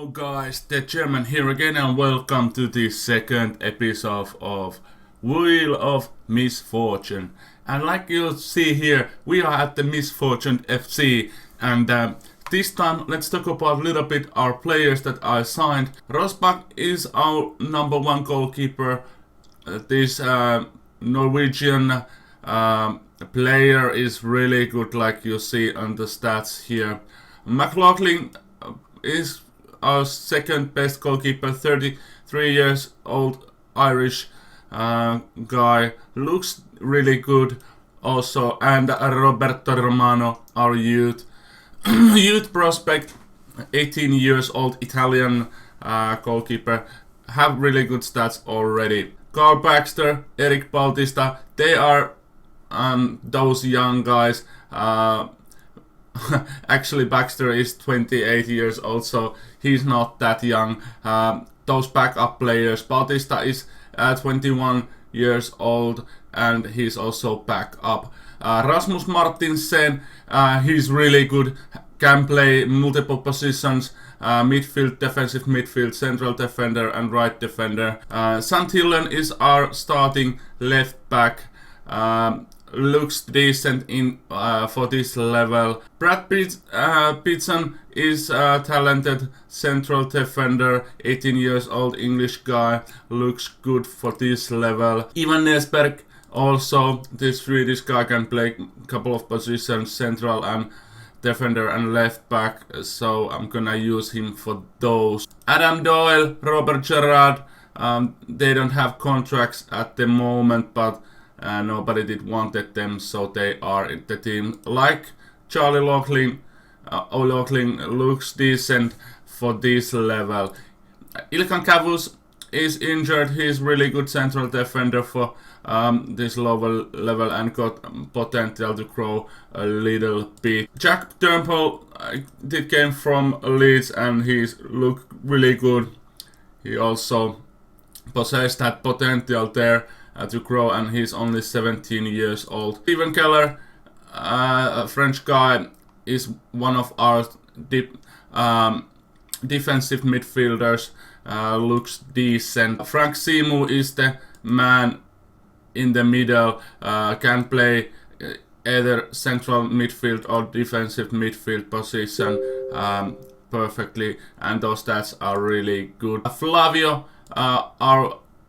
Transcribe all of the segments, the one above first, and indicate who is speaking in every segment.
Speaker 1: Hello guys, the German here again and welcome to the second episode of Wheel of Misfortune. And like you'll see here, we are at the Misfortune FC and this time let's talk about a little bit our players that I signed. Rosbach is our number one goalkeeper. This Norwegian player is really good, like you see on the stats here. McLaughlin is our second best goalkeeper, 33 years old Irish guy, looks really good also. And Roberto Romano, our youth prospect, 18 years old Italian goalkeeper, have really good stats already. Carl Baxter, Eric Bautista, they are those young guys. Actually, Baxter is 28 years old, so he's not that young. Those backup players, Bautista is 21 years old, and he's also back up. Rasmus Martinsen, he's really good, can play multiple positions, midfield, defensive midfield, central defender and right defender. Sant Hillen is our starting left back. Looks decent in for this level. Brad Pitson is a talented central defender, 18 years old English guy, looks good for this level. Ivan Nesberg, also this Swedish guy, can play a couple of positions, central and defender and left back, so I'm gonna use him for those. Adam Doyle, Robert Gerrard, they don't have contracts at the moment, but nobody did wanted them, so they are in the team. Like Charlie Loughlin, O'Loughlin looks decent for this level. Ilkan Kavus is injured. He's really good central defender for this lower level and got potential to grow a little bit. Jack Turnbull came from Leeds and he's looked really good. He also possessed that potential there to grow, and he's only 17 years old. Steven Keller, a French guy, is one of our defensive midfielders, looks decent. Frank Simu is the man in the middle, can play either central midfield or defensive midfield position perfectly, and those stats are really good. Flavio,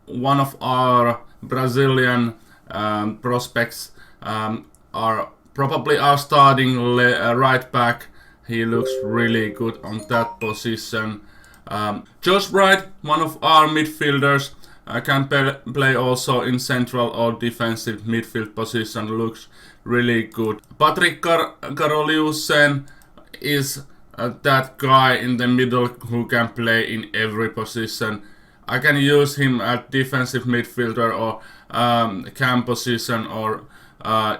Speaker 1: one of our Brazilian prospects, are probably our starting right back. He looks really good on that position. Josh Bright, one of our midfielders, can play also in central or defensive midfield position, looks really good. Patrick Karoliusen is that guy in the middle who can play in every position. I can use him at defensive midfielder or cam position or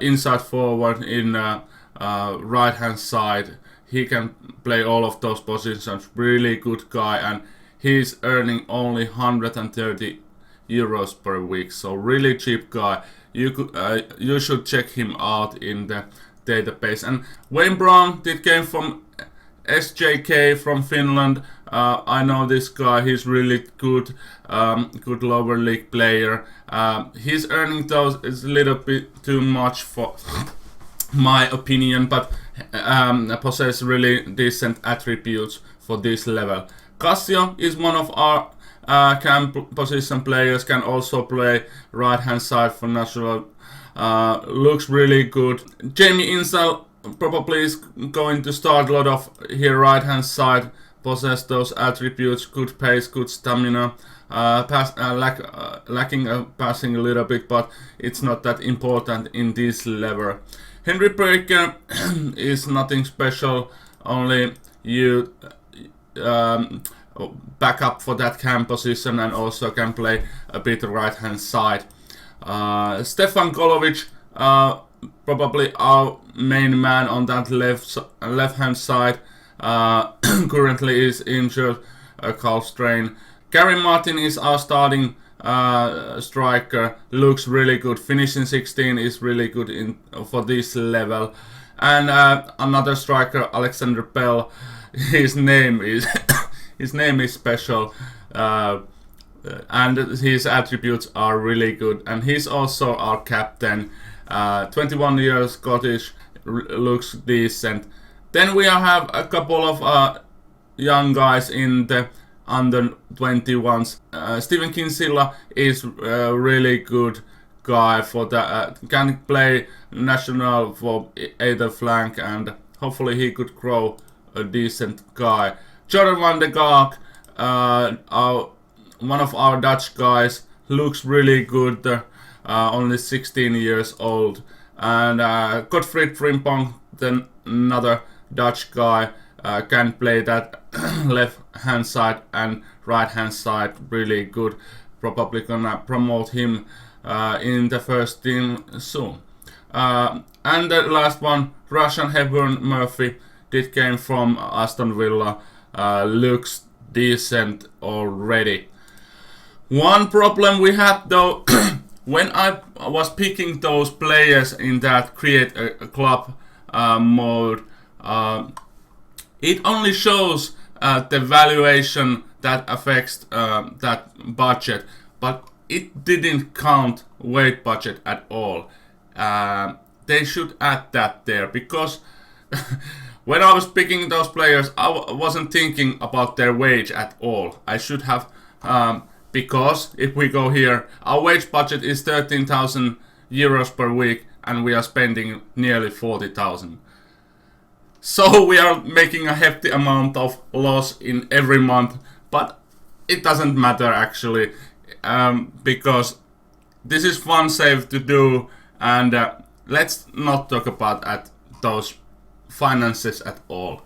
Speaker 1: inside forward in right hand side. He can play all of those positions. Really good guy, and he's earning only 130 euros per week, so really cheap guy. You should check him out in the database. And Wayne Brown came from SJK from Finland. I know this guy, he's really good, good lower league player. His earning those is a little bit too much for my opinion, but possesses really decent attributes for this level. Cassio is one of our cam position players, can also play right hand side for national, looks really good. Jamie Insel probably is going to start a lot of here right hand side, possess those attributes, good pace, good stamina, lacking passing a little bit, but it's not that important in this level. Henry Breaker is nothing special, only you back up for that cam position and also can play a bit right hand side. Stefan Kolovic, probably our main man on that left hand side, currently is injured, a calf strain. Gary Martin is our starting striker, looks really good, finishing 16 is really good for this level. And another striker, Alexander Bell, his name is his name is special. And his attributes are really good, and he's also our captain. 21 years Scottish, looks decent. Then we have a couple of young guys in the under 21s. Stephen Kinsella is a really good guy for that. Can play national for either flank, and hopefully he could grow a decent guy. Jordan van der Gaag, one of our Dutch guys, looks really good, only 16 years old. And Gottfried Frimpong, then another Dutch guy, can play that left hand side and right hand side really good. Probably gonna promote him in the first team soon. And the last one, Russian Hepburn Murphy, did came from Aston Villa, looks decent already. One problem we had though, when I was picking those players in that create a club mode, it only shows the valuation that affects that budget, but it didn't count weight budget at all. They should add that there, because when I was picking those players, I wasn't thinking about their wage at all. I should have, because if we go here, our wage budget is 13,000 euros per week, and we are spending nearly 40,000. So we are making a hefty amount of loss in every month, but it doesn't matter actually, because this is fun save to do, and let's not talk about those finances at all.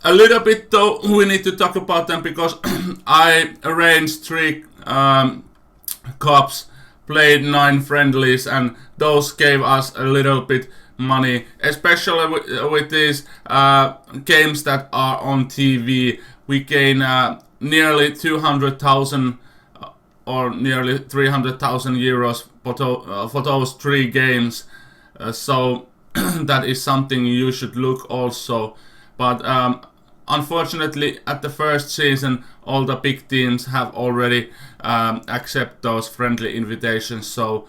Speaker 1: A little bit though, we need to talk about them, because I arranged 3 cups, played 9 friendlies, and those gave us a little bit money, especially with these games that are on TV. We gain nearly 200,000 or nearly 300,000 euros for those 3 games. So that is something you should look also. But unfortunately, at the first season, all the big teams have already accept those friendly invitations. So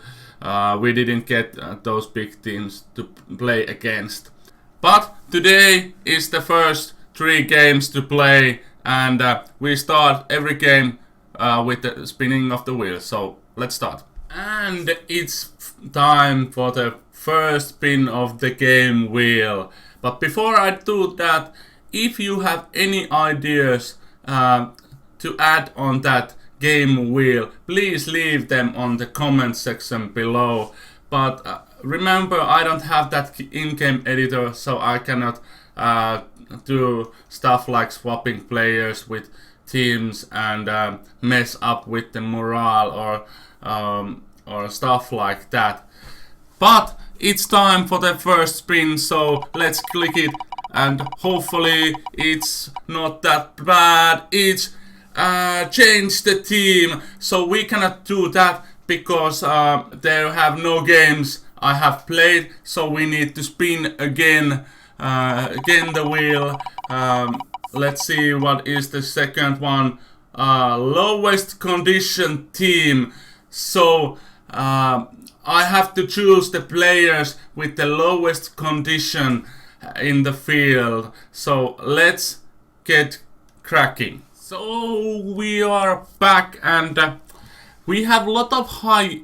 Speaker 1: we didn't get those big teams to play against. But today is the first 3 games to play, and we start every game with the spinning of the wheel. So let's start. And it's time for the first spin of the game wheel. But before I do that, if you have any ideas to add on that game wheel, please leave them on the comment section below. But remember, I don't have that in-game editor, so I cannot do stuff like swapping players with teams and mess up with the morale or stuff like that. But it's time for the first spin, so let's click it, and hopefully it's not that bad. It's change the team, so we cannot do that because there have no games I have played, so we need to spin again the wheel. Let's see what is the second one. Lowest condition team. So I have to choose the players with the lowest condition in the field. So let's get cracking. So we are back, and we have a lot of high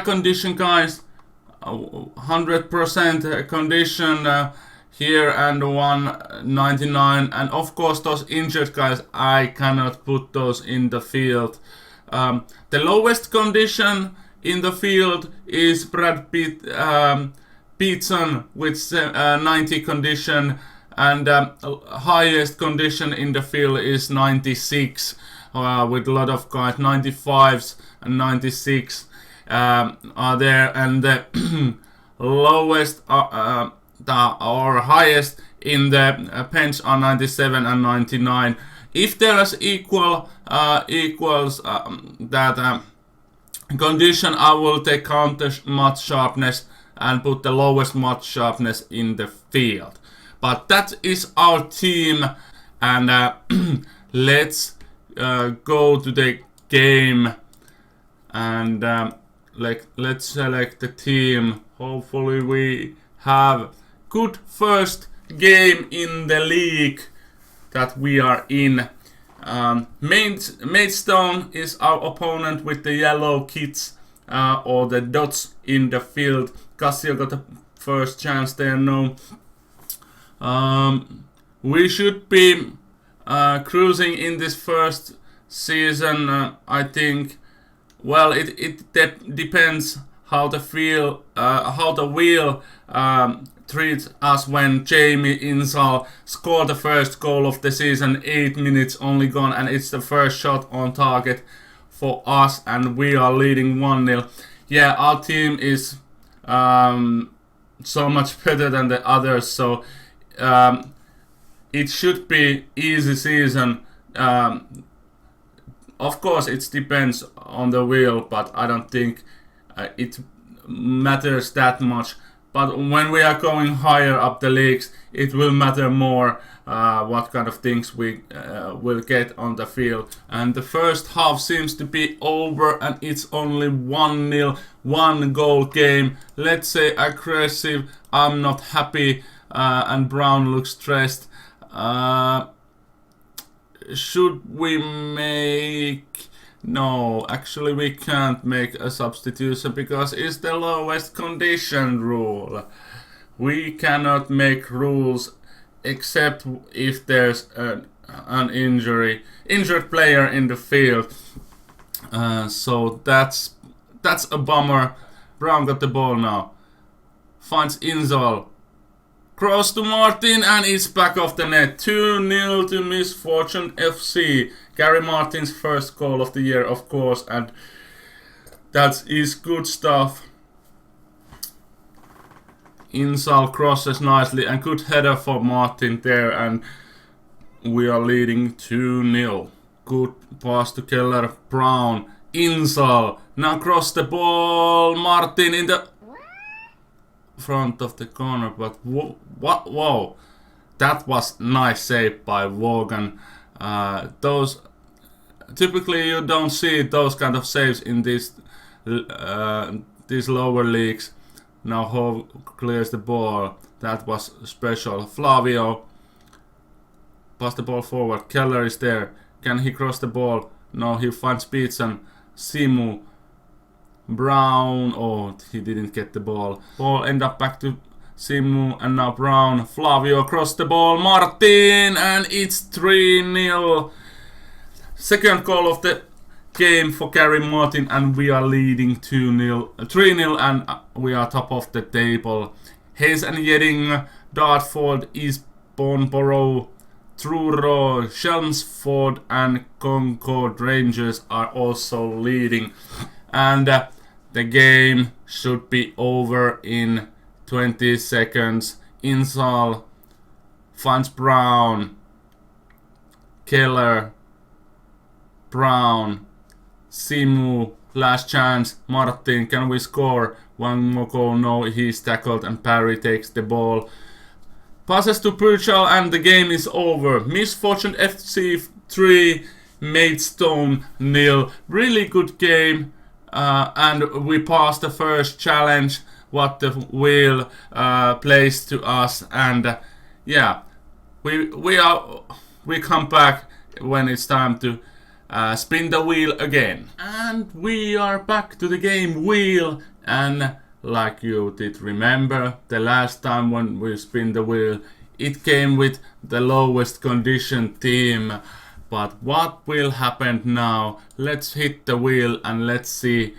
Speaker 1: condition guys. 100% condition here, and 199, and of course those injured guys, I cannot put those in the field. The lowest condition in the field is Brad Peetson with 90 condition, and highest condition in the field is 96, with a lot of guys 95s and 96 are there, and the lowest or highest in the bench are 97 and 99. If there is equals that condition, I will take counter match sharpness and put the lowest match sharpness in the field. But that is our team, And let's go to the game, and let's select the team. Hopefully we have good first game in the league that we are in. Maidstone is our opponent with the yellow kits or the dots in the field. Cassio got the first chance there, no. We should be cruising in this first season, I think. Well, it depends how the wheel treats us when Jamie Insall scored the first goal of the season. 8 minutes only gone, and it's the first shot on target for us, and we are leading 1-0. Yeah, our team is so much better than the others, so it should be easy season. Of course, it depends on the wheel, but I don't think it matters that much. But when we are going higher up the leagues, it will matter more what kind of things we will get on the field. And the first half seems to be over, and it's only 1-0, 1-goal game. Let's say aggressive. I'm not happy, and Brown looks stressed. Should we make... No, actually we can't make a substitution because it's the lowest condition rule. We cannot make rules except if there's an injured player in the field. So that's a bummer. Brown got the ball now. Finds Insall. Cross to Martin, and it's back off the net. 2-0 to Misfortune FC. Gary Martin's first goal of the year, of course, and that is good stuff. Insall crosses nicely, and good header for Martin there, and we are leading 2-0. Good pass to Keller. Brown. Insall. Now cross the ball. Martin in the front of the corner, but whoa, that was nice save by Vaughan. Those typically you don't see those kind of saves in these lower leagues. Now Hove clears the ball. That was special. Flavio pass the ball forward. Keller is there. Can he cross the ball? No, he finds Beetson. Simu. Brown, oh, he didn't get the ball. Ball end up back to Simu, and now Brown. Flavio across the ball. Martin, and it's 3-0. Second goal of the game for Gary Martin, and we are leading 3-0, and we are top of the table. Hayes and Yedding, Dartford, Eastbourne, Truro, Chelmsford, and Concord Rangers are also leading. And the game should be over in 20 seconds. Insall finds Brown. Keller. Brown. Simu. Last chance. Martin, can we score? One more goal. No, he's tackled, and Parry takes the ball. Passes to Purcell, and the game is over. Misfortune FC 3, Maidstone 0. Really good game. And we passed the first challenge what the wheel placed to us, and yeah, we come back when it's time to spin the wheel again. And we are back to the game wheel, and like you did remember, the last time when we spin the wheel, it came with the lowest condition team. But what will happen now? Let's hit the wheel and let's see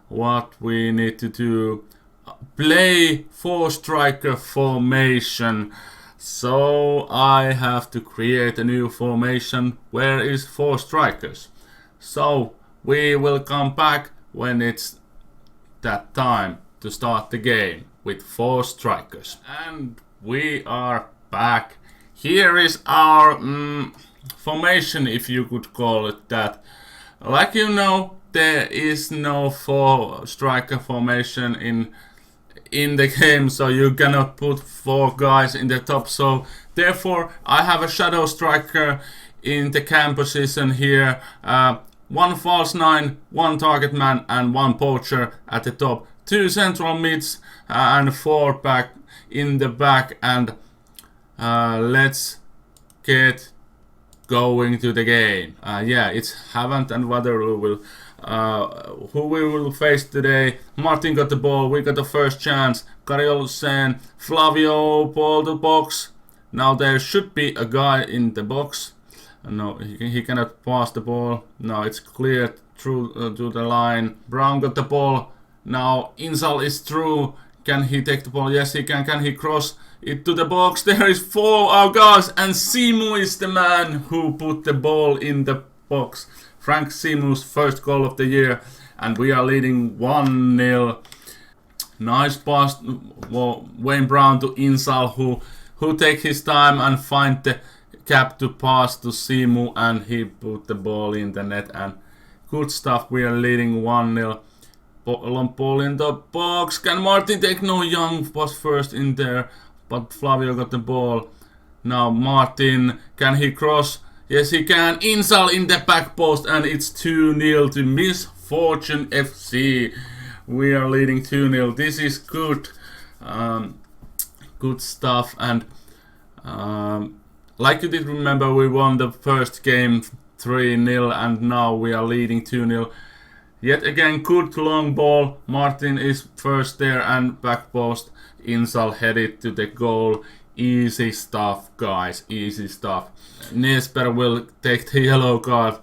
Speaker 1: what we need to do. Play 4-striker formation. So I have to create a new formation. Where is 4 strikers? So we will come back when it's that time to start the game with 4 strikers. And we are back. Here is our formation, if you could call it that. Like you know, there is no 4-striker formation in the game, so you cannot put 4 guys in the top. So therefore I have a shadow striker in the cam position here. 1 false 9, 1 target man and 1 poacher at the top. 2 central mids and 4 back in the back, and let's get going to the game. Yeah, it's Havant and Waterloo who we will face today. Martin got the ball, we got the first chance. Kariolsen, Flavio, ball to box. Now there should be a guy in the box. No, he cannot pass the ball. No, it's cleared through to the line. Brown got the ball. Now Insal is through. Can he take the ball? Yes, he can. Can he cross it to the box? There is 4 guys, and Simu is the man who put the ball in the box. Frank Simu's first goal of the year, and we are leading 1-0. Nice pass, Wayne Brown to Insal, who take his time and find the cap to pass to Simu, and he put the ball in the net, and good stuff. We are leading 1-0. Long ball in the box. Can Martin take? No, Young was first in there, but Flavio got the ball. Now Martin, can he cross? Yes, he can. Insal in the back post, and it's 2-0 to Misfortune FC. We are leading 2-0. This is good. Good stuff. And like you did remember, we won the first game 3-0, and now we are leading 2-0. Yet again, good long ball. Martin is first there, and back post. Insal headed to the goal. Easy stuff, guys. Easy stuff. Nesper will take the yellow card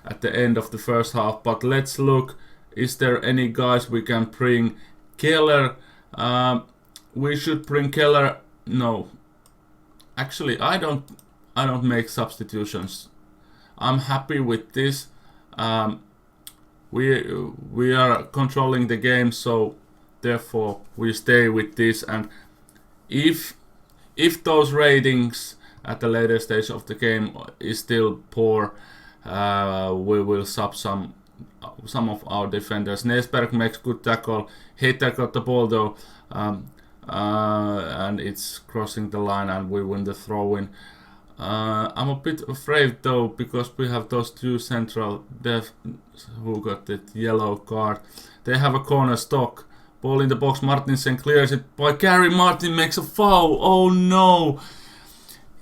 Speaker 1: at the end of the first half. But let's look. Is there any guys we can bring? Keller. We should bring Keller. No. Actually, I don't make substitutions. I'm happy with this. We are controlling the game, so therefore we stay with this. And if those ratings at the later stage of the game is still poor, we will sub some of our defenders. Nesberg makes good tackle. Hater got the ball though, and it's crossing the line, and we win the throw-in. I'm a bit afraid though, because we have those 2 central defs who got the yellow card. They have a corner stock. Ball in the box. Martinsen clears it by Gary. Martin makes a foul. Oh no!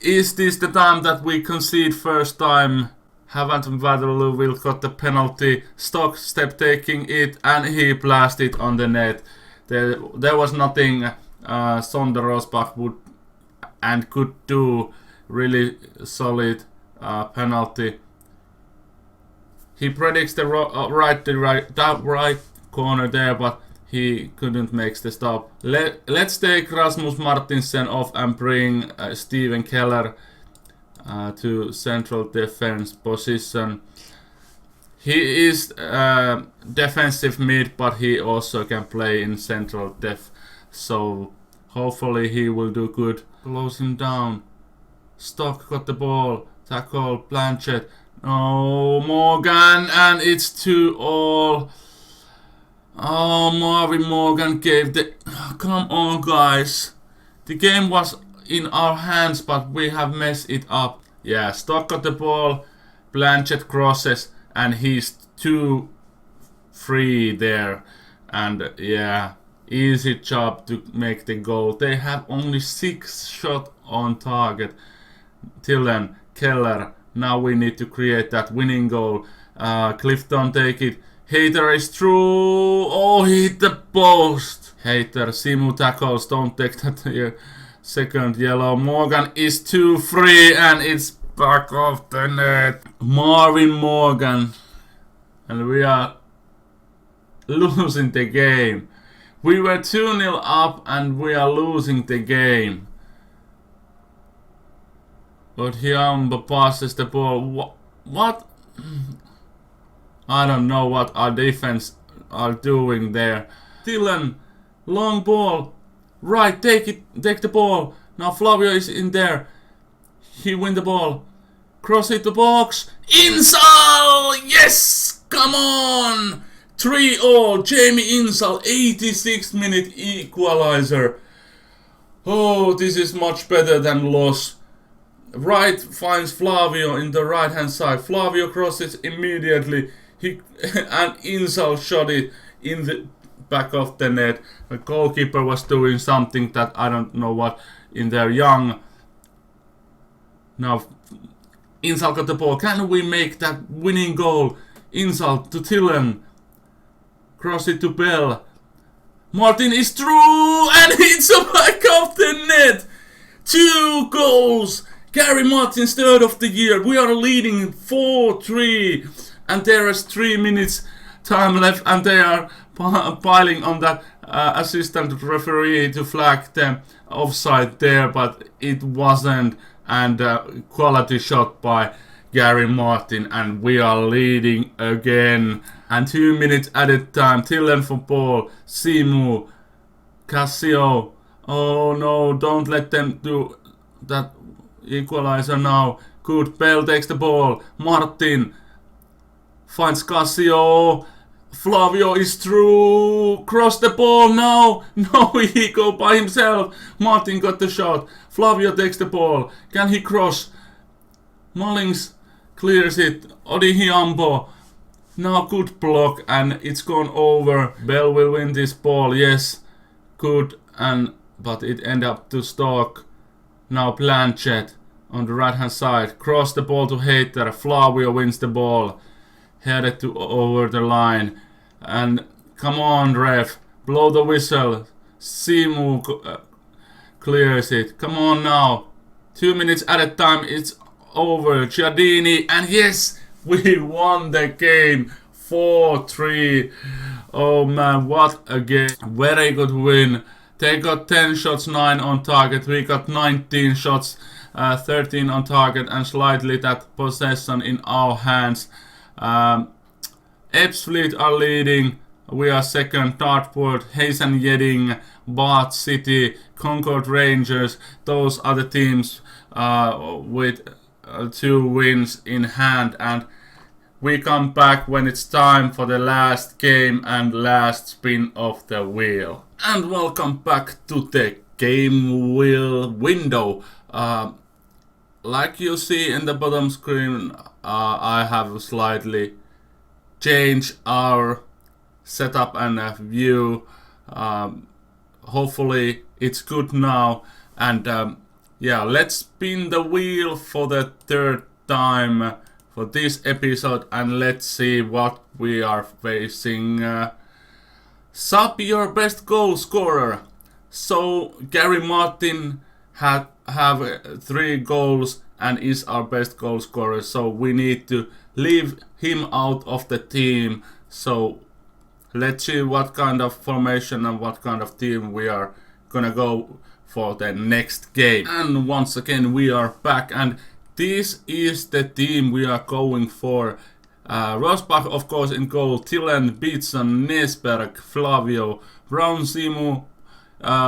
Speaker 1: Is this the time that we concede first time? Havant and Waterloo will got the penalty. Stock step taking it, and he blasted on the net. There was nothing Sonder Rosbach would and could do. Really solid penalty. He predicts the right corner there, but he couldn't make the stop. Let's take Rasmus Martinsen off and bring Steven Keller to central defense position. He is defensive mid, but he also can play in central def. So hopefully he will do good. Close him down. Stock got the ball. Tackle Blanchett. Oh, Morgan, and it's 2-2. Oh, Marvin Morgan gave the... Come on, guys. The game was in our hands, but we have messed it up. Yeah, Stock got the ball. Blanchett crosses, and he's too free there. And yeah, easy job to make the goal. They have only 6 shots on target. Tillen, Keller. Now we need to create that winning goal. Clifton take it. Hater is through. Oh, he hit the post. Hater, Simu tackles. Don't take that second yellow. Morgan is too free, and it's back off the net. Marvin Morgan. And we are losing the game. We were 2-0 up, and we are losing the game. But Hiamba passes the ball. What? I don't know what our defense are doing there. Dylan, long ball. Right, take the ball. Now Flavio is in there. He win the ball. Cross it to box. Insal! Yes! Come on! 3-3, Jamie Insal, 86th minute equalizer. Oh, this is much better than loss. Right finds Flavio in the right hand side. Flavio crosses immediately. And Insal shot it in the back of the net. The goalkeeper was doing something that I don't know what in their young. Now Insal got the ball. Can we make that winning goal? Insal to Tillen. Cross it to Bell. Martin is through and hits the back of the net. 2 goals. Gary Martin's third of the year. We are leading 4-3. And there is 3 minutes time left. And they are piling on that assistant referee to flag the offside there. But it wasn't. And quality shot by Gary Martin. And we are leading again. And 2 minutes added time. Tillen for ball. Simu. Cassio. Oh no, don't let them do that equalizer now. Good. Bell takes the ball. Martin finds Cassio. Flavio is through. Cross the ball now. No, he go by himself. Martin got the shot. Flavio takes the ball. Can he cross? Mullings clears it. Odihiambo. Now good block and it's gone over. Bell will win this ball. Yes. Good. But it ended up to Stock. Now Blanchett on the right hand side. Cross the ball to Hater. Flavio wins the ball. Headed to over the line. And come on ref. Blow the whistle. Simu clears it. Come on now. 2 minutes at a time. It's over. Giardini. And yes. We won the game 4-3. Oh man, what a game. Very good win. They got 10 shots, 9 on target. We got 19 shots, 13 on target, and slightly that possession in our hands. Ebbsfleet are leading. We are second. Dartford, Hazen Yedding, Bath City, Concord Rangers. Those are the teams with 2 wins in hand, and we come back when it's time for the last game and last spin of the wheel. And welcome back to the game wheel window. Like you see in the bottom screen, I have slightly changed our setup and view. Hopefully it's good now. And yeah, let's spin the wheel for the 3rd time for this episode, and let's see what we are facing. Sub your best goal scorer. So Gary Martin have 3 goals and is our best goal scorer. So we need to leave him out of the team. So let's see what kind of formation and what kind of team we are gonna go for the next game. And once again we are back, and this is the team we are going for. Rosbach, of course, in goal. Tillen, Beatson, Nesberg, Flavio, Brown, Simu,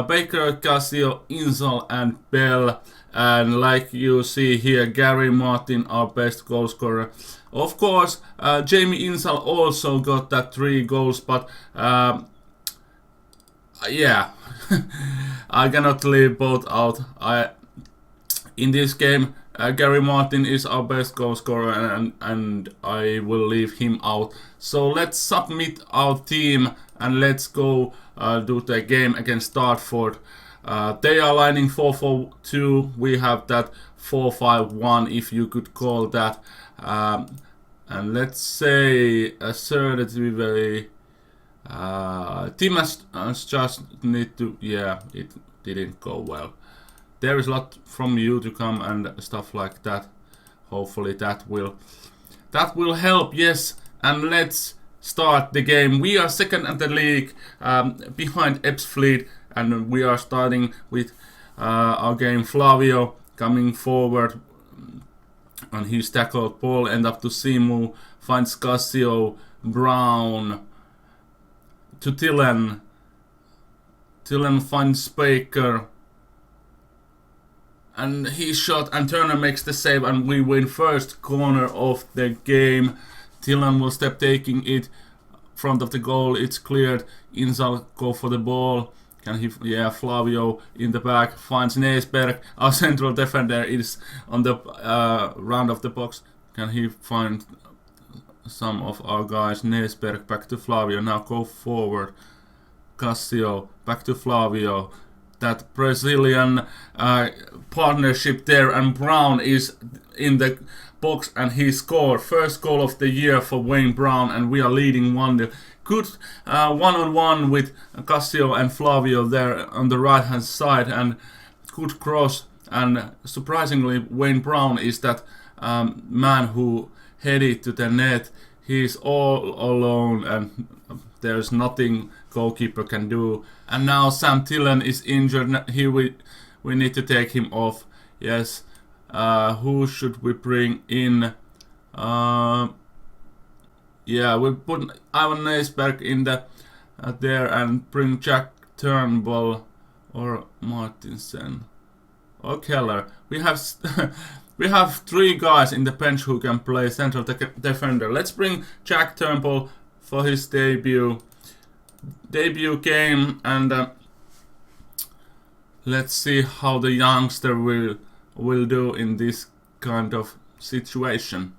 Speaker 1: Baker, Cassio, Insal, and Bell. And like you see here, Gary Martin, our best goal scorer. Of course, Jamie Insal also got that 3 goals, but yeah, I cannot leave both out. In this game, Gary Martin is our best goal scorer, and I will leave him out. So let's submit our team and let's go do the game against Dartford. They are lining 4-4-2. We have that 4-5-1, if you could call that. And let's say assertively, team has just need to. Yeah, it didn't go well. There is a lot from you to come and stuff like that. Hopefully that will help. Yes, and let's start the game. We are second in the league, behind Ebbsfleet, and we are starting with our game. Flavio coming forward, and he's tackled. Ball end up to Simu, finds Cassio, Brown to Tillen. Tillen finds Baker. And he shot, and Turner makes the save, and we win first corner of the game. Tillen will step taking it front of the goal. It's cleared. Insal go for the ball. Can he? Yeah, Flavio in the back finds Nesberg. Our central defender is on the round of the box. Can he find some of our guys? Nesberg back to Flavio. Now go forward. Cassio back to Flavio. That Brazilian partnership there, and Brown is in the box and he scored first goal of the year for Wayne Brown, and we are leading 1-0. Good one-on-one with Cassio and Flavio there on the right hand side, and good cross. And surprisingly, Wayne Brown is that man who headed to the net. He's all alone and there's nothing goalkeeper can do. And now Sam Tillen is injured. Here we need to take him off. Yes. Who should we bring in? Yeah, we put Ivan Neisberg in the there and bring Jack Turnbull or Martinsen or Keller. We have we have 3 guys in the bench who can play central defender. Let's bring Jack Turnbull for his debut game, and let's see how the youngster will do in this kind of situation.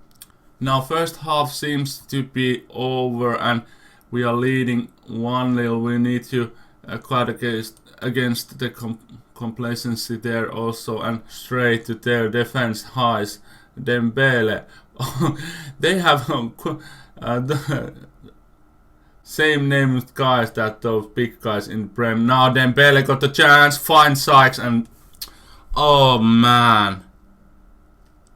Speaker 1: Now first half seems to be over and we are leading 1-0. We need to guard against the complacency there also, and straight to their defense highs. Dembele. They have the same named guys that those big guys in Prem. Now Dembele got the chance, finds Sykes, and oh man,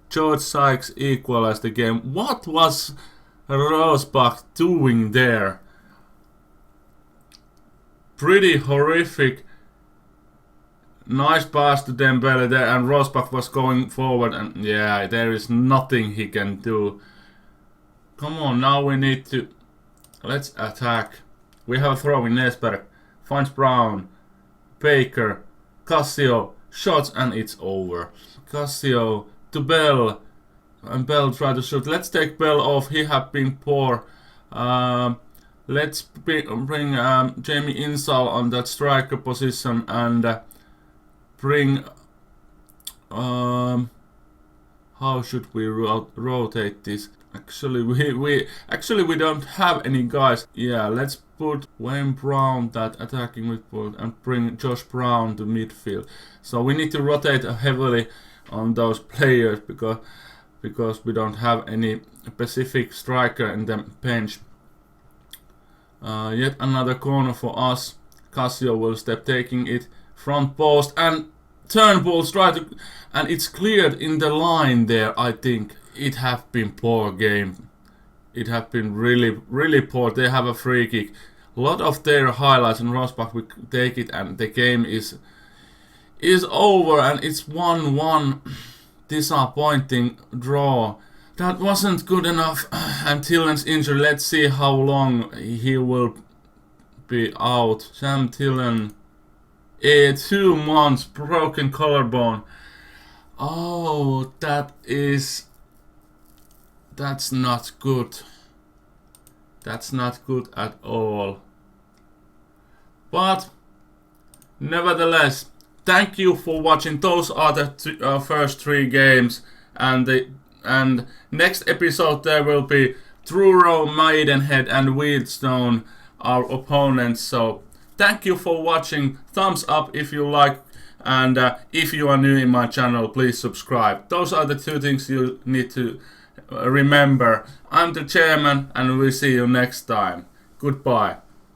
Speaker 1: George Sykes equalized the game. What was Rosbach doing there? Pretty horrific. Nice pass to Dembele there, and Rosbach was going forward, and yeah, there is nothing he can do. Come on, now we need to... Let's attack. We have a throw in Nesberg. Finds Brown. Baker. Cassio. Shots, and it's over. Cassio to Bell. And Bell try to shoot. Let's take Bell off. He have been poor. Let's bring Jamie Insal on that striker position and bring... how should we rotate this? Actually, we don't have any guys. Yeah, let's put Wayne Brown, that attacking midfield, and bring Josh Brown to midfield. So we need to rotate heavily on those players because we don't have any specific striker in the bench. Yet another corner for us. Cassio will step taking it front post, and Turnbull's try to, and it's cleared in the line there. I think it have been poor game. It have been really poor. They have a free kick. A lot of their highlights, and Rosbach will take it, and the game is over, and it's 1-1. Disappointing draw. That wasn't good enough. And Tillen's injured. Let's see how long he will be out. Sam Tillen, 2 months, broken collarbone. Oh, that's not good. That's not good at all. But nevertheless, thank you for watching. Those are the first 3 games, and next episode there will be Truro, Maidenhead, and Wheatstone, our opponents. So thank you for watching. Thumbs up if you like, and if you are new in my channel, please subscribe. Those are the 2 things you need to remember. I'm the chairman, and we'll see you next time. Goodbye.